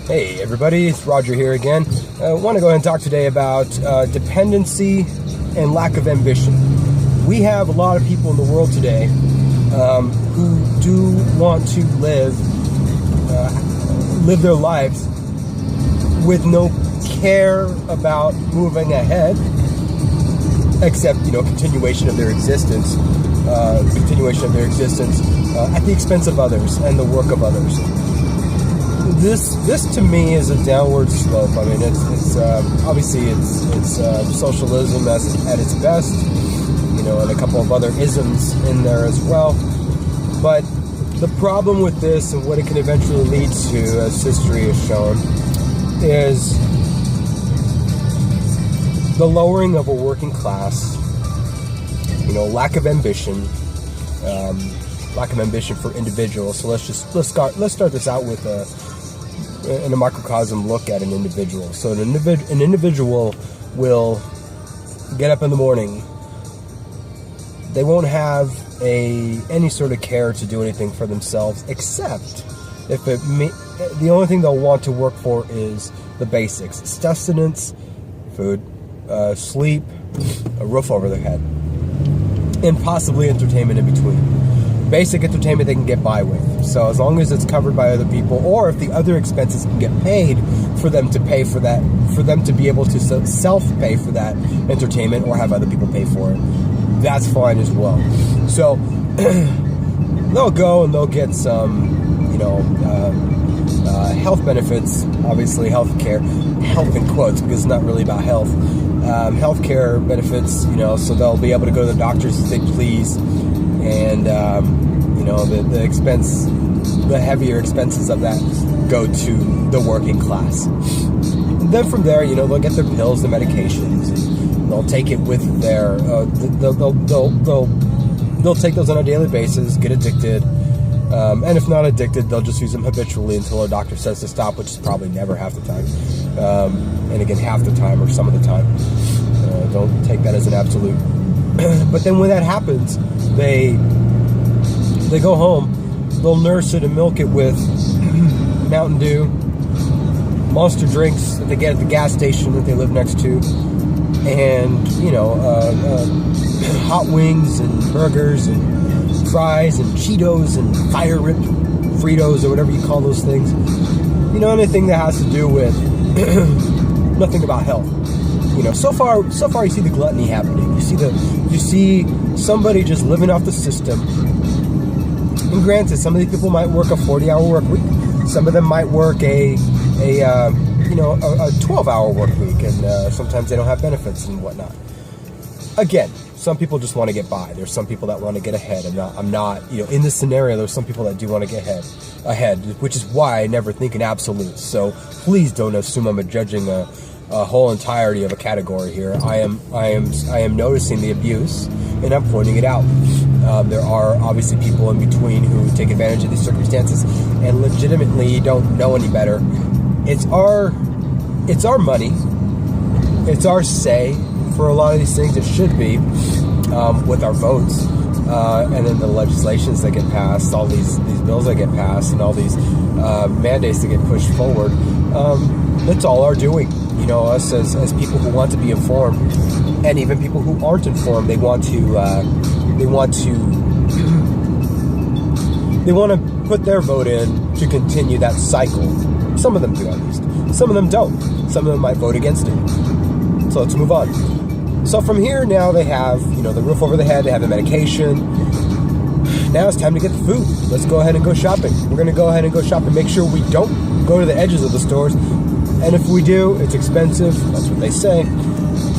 Hey everybody, it's Roger here again. I want to go ahead and talk today about dependency and lack of ambition. We have a lot of people in the world today who do want to live their lives with no care about moving ahead, except continuation of their existence at the expense of others and the work of others. This to me is a downward slope. I mean, it's obviously it's socialism at its best, and a couple of other isms in there as well. But the problem with this and what it can eventually lead to, as history has shown, is the lowering of a working class. Lack of ambition. Lack of ambition for individuals. So let's start this out with in a microcosm look at an individual. So an individual will get up in the morning. They won't have any sort of care to do anything for themselves, except if the only thing they'll want to work for is the basics: sustenance, food, sleep, a roof over their head, and possibly entertainment in between. Basic entertainment they can get by with. So as long as it's covered by other people, or if the other expenses can get paid for them to pay for that, for them to be able to self-pay for that entertainment or have other people pay for it, that's fine as well. So they'll go and they'll get some, health benefits, obviously health care, health in quotes, because it's not really about health. Health care benefits, so they'll be able to go to the doctors as they please. And the heavier expenses of that go to the working class. Then from there, they'll get their pills, their medications, and they'll take it with their. They'll take those on a daily basis, get addicted, and if not addicted, they'll just use them habitually until a doctor says to stop, which is probably never half the time, and again half the time or some of the time. Don't take that as an absolute. But then when that happens, they go home, they'll nurse it and milk it with Mountain Dew, Monster drinks that they get at the gas station that they live next to, and hot wings and burgers and fries and Cheetos and fire ripped Fritos or whatever you call those things. Anything that has to do with nothing about health. So far you see the gluttony happening. You see somebody just living off the system. And granted, some of these people might work a 40-hour work week. Some of them might work a 12-hour work week, and sometimes they don't have benefits and whatnot. Again, some people just want to get by. There's some people that want to get ahead. I'm not, in this scenario, there's some people that do want to get ahead, which is why I never think in absolutes. So please don't assume I'm judging a whole entirety of a category here. I am noticing the abuse, and I'm pointing it out. There are obviously people in between who take advantage of these circumstances and legitimately don't know any better. It's our money. It's our say for a lot of these things. It should be with our votes, and then the legislations that get passed, all these bills that get passed, and all these mandates that get pushed forward. That's all our doing. Us as people who want to be informed, and even people who aren't informed, they want to put their vote in to continue that cycle. Some of them do, at least. Some of them don't. Some of them might vote against it. So let's move on. So from here, now they have the roof over the head. They have the medication. Now it's time to get the food. Let's go ahead and go shopping. We're going to go ahead and go shopping. Make sure we don't go to the edges of the stores. And if we do, it's expensive. That's what they say.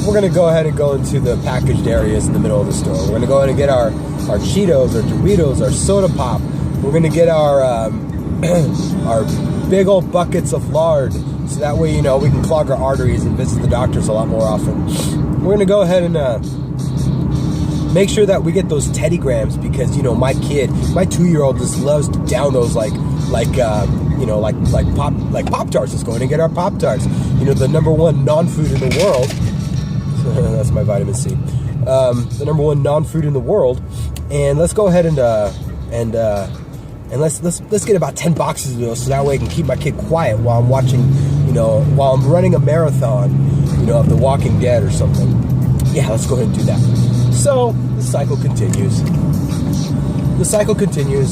We're going to go ahead and go into the packaged areas in the middle of the store. We're going to go ahead and get our Cheetos, our Doritos, our soda pop. We're going to get our our big old buckets of lard. So that way, we can clog our arteries and visit the doctors a lot more often. We're going to go ahead and make sure that we get those Teddy Grahams, because, my 2-year-old just loves to down those like Pop-Tarts. Let's go ahead and get our Pop-Tarts. The number one non-food in the world. That's my vitamin C. The number one non-food in the world. And let's go ahead and And let's get about 10 boxes of those so that way I can keep my kid quiet while I'm watching, while I'm running a marathon, of The Walking Dead or something. Yeah, let's go ahead and do that. So the cycle continues.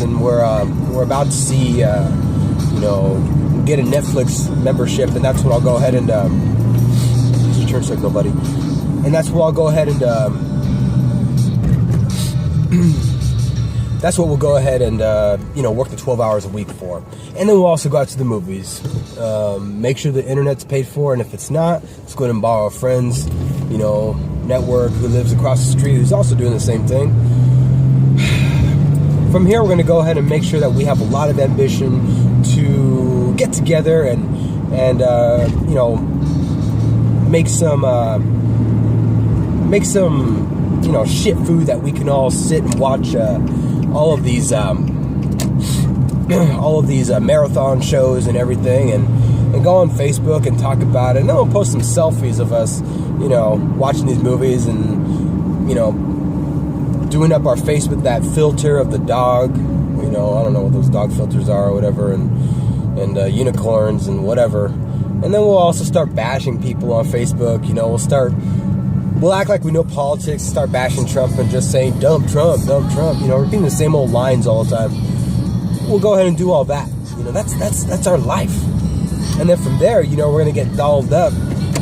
And we're about to see, get a Netflix membership, and that's when I'll go ahead and use your turn signal, buddy. And that's where I'll go ahead and that's what we'll go ahead and work the 12 hours a week for. And then we'll also go out to the movies. Make sure the internet's paid for, and if it's not, let's go ahead and borrow a friend's, network who lives across the street who's also doing the same thing. From here, we're going to go ahead and make sure that we have a lot of ambition to get together and make some shit food that we can all sit and watch all of these marathon shows and everything, and go on Facebook and talk about it. And then we'll post some selfies of us, watching these movies and, doing up our face with that filter of the dog. I don't know what those dog filters are or whatever, and unicorns and whatever. And then we'll also start bashing people on Facebook. We'll act like we know politics, start bashing Trump and just saying, dump Trump, repeating the same old lines all the time. We'll go ahead and do all that. That's our life. And then from there, we're going to get dolled up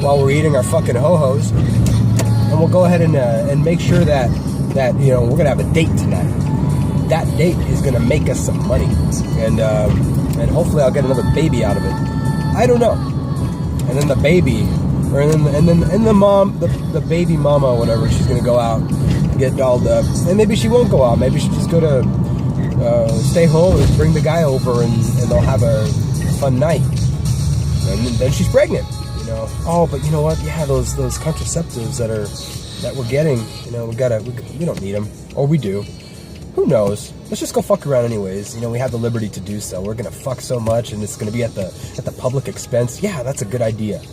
while we're eating our fucking ho-hos. And we'll go ahead and make sure that we're going to have a date tonight. That date is going to make us some money. And hopefully I'll get another baby out of it. I don't know. And then the baby... And the mom, the baby mama or whatever, she's going to go out and get dolled up. And maybe she won't go out. Maybe she'll just go to stay home and bring the guy over and they'll have a fun night. And then she's pregnant, Oh, but you know what? Yeah, those contraceptives that we're getting, we don't need them. Or we do. Who knows? Let's just go fuck around anyways. We have the liberty to do so. We're going to fuck so much and it's going to be at the public expense. Yeah, that's a good idea.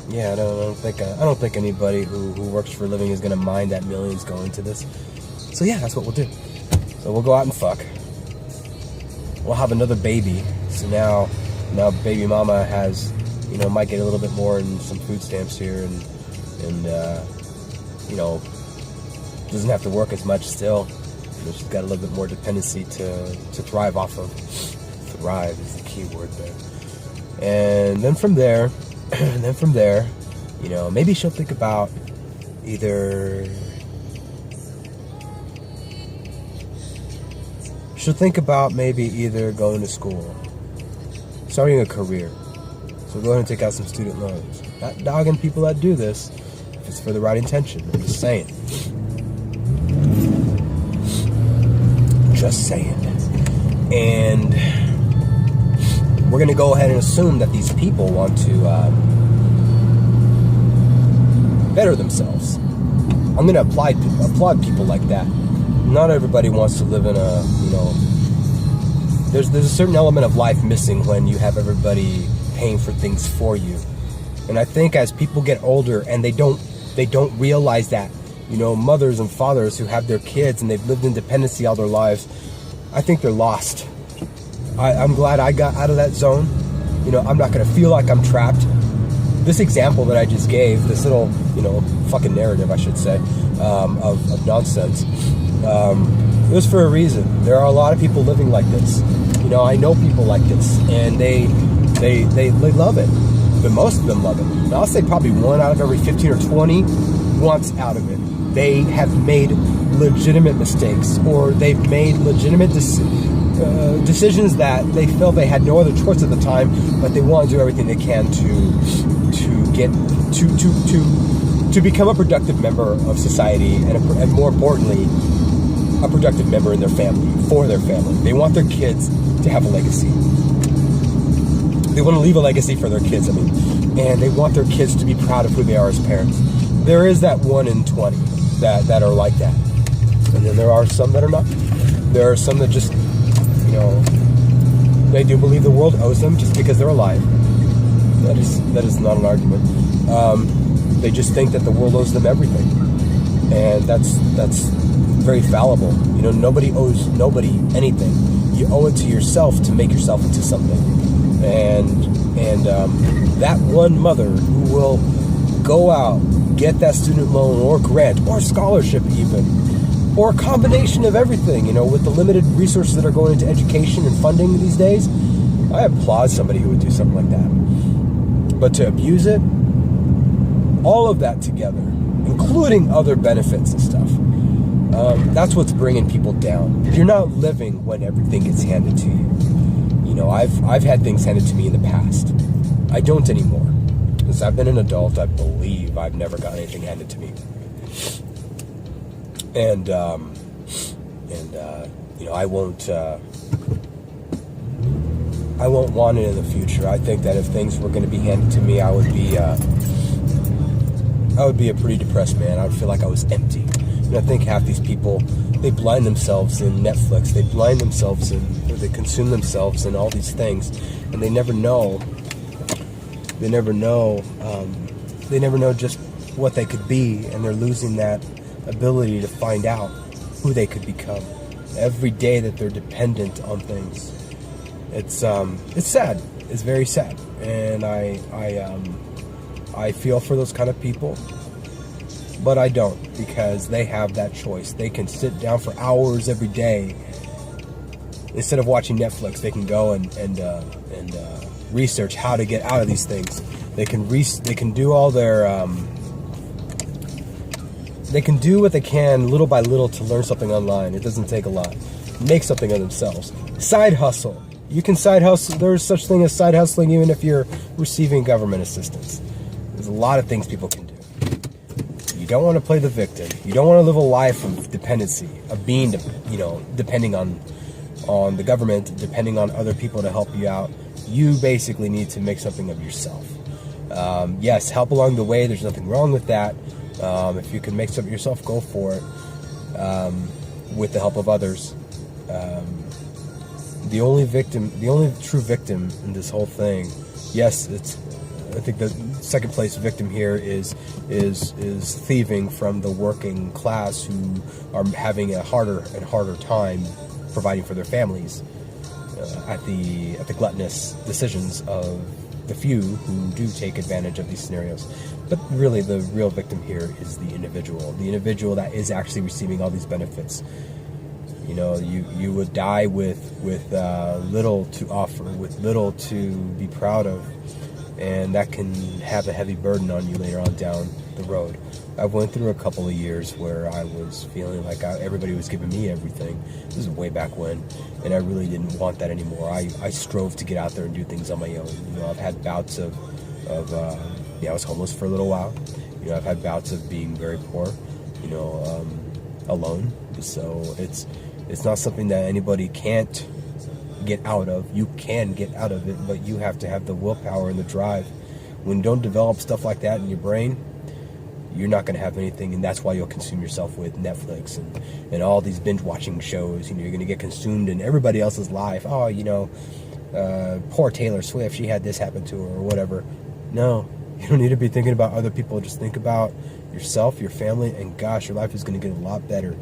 Yeah, I don't think anybody who works for a living is gonna mind that millions go into this. So yeah, that's what we'll do. So we'll go out and fuck. We'll have another baby. So now baby mama has, might get a little bit more in some food stamps here, and doesn't have to work as much still. She's got a little bit more dependency to thrive off of. Thrive is the key word there. And then from there. Maybe she'll think about either going to school, starting a career. So go ahead and take out some student loans. Not dogging people that do this if it's for the right intention. I'm just saying. And we're going to go ahead and assume that these people want to better themselves. I'm going to applaud people like that. Not everybody wants to live in a, there's a certain element of life missing when you have everybody paying for things for you. And I think as people get older and they don't realize that, mothers and fathers who have their kids and they've lived in dependency all their lives, I think they're lost. I'm glad I got out of that zone. I'm not going to feel like I'm trapped. This example that I just gave, this little, fucking narrative, I should say, of nonsense, it was for a reason. There are a lot of people living like this. I know people like this, and they love it. But most of them love it. And I'll say probably 1 out of every 15 or 20 wants out of it. They have made legitimate mistakes, or they've made legitimate decisions that they felt they had no other choice at the time, but they want to do everything they can to become a productive member of society, and more importantly, a productive member in their family, for their family. They want their kids to have a legacy. They want to leave a legacy for their kids, and they want their kids to be proud of who they are as parents. There is that 1 in 20 that are like that. And then there are some that are not. There are some that just, they do believe the world owes them just because they're alive. That is not an argument. They just think that the world owes them everything. And that's very fallible. Nobody owes nobody anything. you owe it to yourself to make yourself into something. And that one mother who will go out, get that student loan or grant or scholarship even, or a combination of everything, you know, with the limited resources that are going into education and funding these days, I applaud somebody who would do something like that. But to abuse it, all of that together, including other benefits and stuff, that's what's bringing people down. You're not living when everything gets handed to you. You know, I've had things handed to me in the past. I don't anymore. Since I've been an adult, I believe I've never gotten anything handed to me. And you know, I won't want it in the future. I think that if things were going to be handed to me, I would be a pretty depressed man. I would feel like I was empty. And I think half these people, they blind themselves in Netflix. They blind themselves in, or they consume themselves in all these things, and they never know. They never know just what they could be, and they're losing that ability to find out who they could become. Every day that they're dependent on things, it's sad. It's very sad, and I feel for those kind of people, but I don't, because they have that choice. They can sit down for hours every day. Instead of watching Netflix, they can go and research how to get out of these things. They can do all their they can do what they can little by little to learn something online. It doesn't take a lot. Make something of themselves. Side hustle. You can side hustle. There's such thing as side hustling even if you're receiving government assistance. There's a lot of things people can do. You don't want to play the victim. You don't want to live a life of dependency, of being, depending on the government, depending on other people to help you out. You basically need to make something of yourself. Yes, help along the way. There's nothing wrong with that. If you can make something yourself, go for it. With the help of others. The only true victim in this whole thing, yes, I think the second place victim here is thieving from the working class who are having a harder and harder time providing for their families at the gluttonous decisions of the few who do take advantage of these scenarios. But really, the real victim here is the individual that is actually receiving all these benefits. You know, you would die with little to offer, with little to be proud of, and that can have a heavy burden on you later on down the road. I went through a couple of years where I was feeling like everybody was giving me everything. This is way back when, and I really didn't want that anymore. I strove to get out there and do things on my own. You know, I've had bouts of I was homeless for a little while. You know, I've had bouts of being very poor, alone. So it's not something that anybody can't get out of. You can get out of it, but you have to have the willpower and the drive. When you don't develop stuff like that in your brain, you're not going to have anything, and that's why you'll consume yourself with Netflix and all these binge watching shows. You know, you're going to get consumed in everybody else's life. Oh, poor Taylor Swift, she had this happen to her or whatever. No, you don't need to be thinking about other people. Just think about yourself, your family, and gosh, your life is going to get a lot better.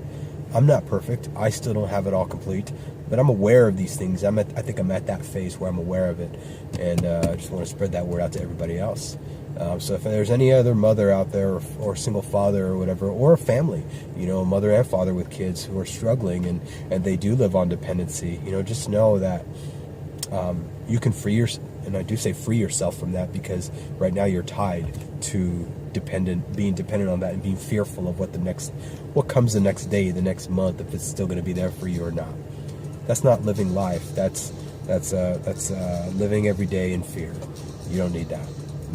I'm not perfect. I still don't have it all complete, but I'm aware of these things. I think I'm at that phase where I'm aware of it, and I just want to spread that word out to everybody else. So if there's any other mother out there or single father or whatever, or a family, mother and father with kids who are struggling and they do live on dependency, just know that you can free yourself, and I do say free yourself from that, because right now you're tied to being dependent on that and being fearful of what comes the next day, the next month, if it's still going to be there for you or not. That's not living life. That's living every day in fear. You don't need that.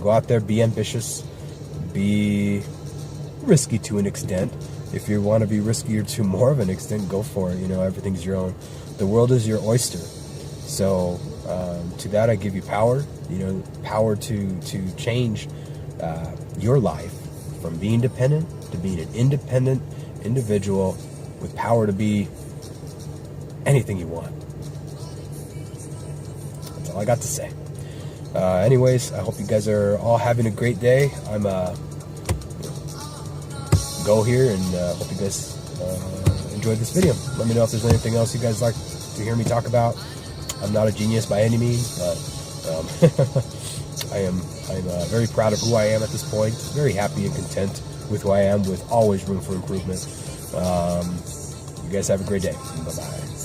Go out there, be ambitious, be risky to an extent. If you want to be riskier to more of an extent, go for it. Everything's your own. The world is your oyster. So to that, I give you power. Power to change your life from being dependent to being an independent individual with power to be anything you want. That's all I got to say. Anyways, I hope you guys are all having a great day. I'm go here, and hope you guys enjoyed this video. Let me know if there's anything else you guys like to to hear me talk about. I'm not a genius by any means, but I'm very proud of who I am at this point. Very happy and content with who I am, with always room for improvement. You guys have a great day. Bye-bye.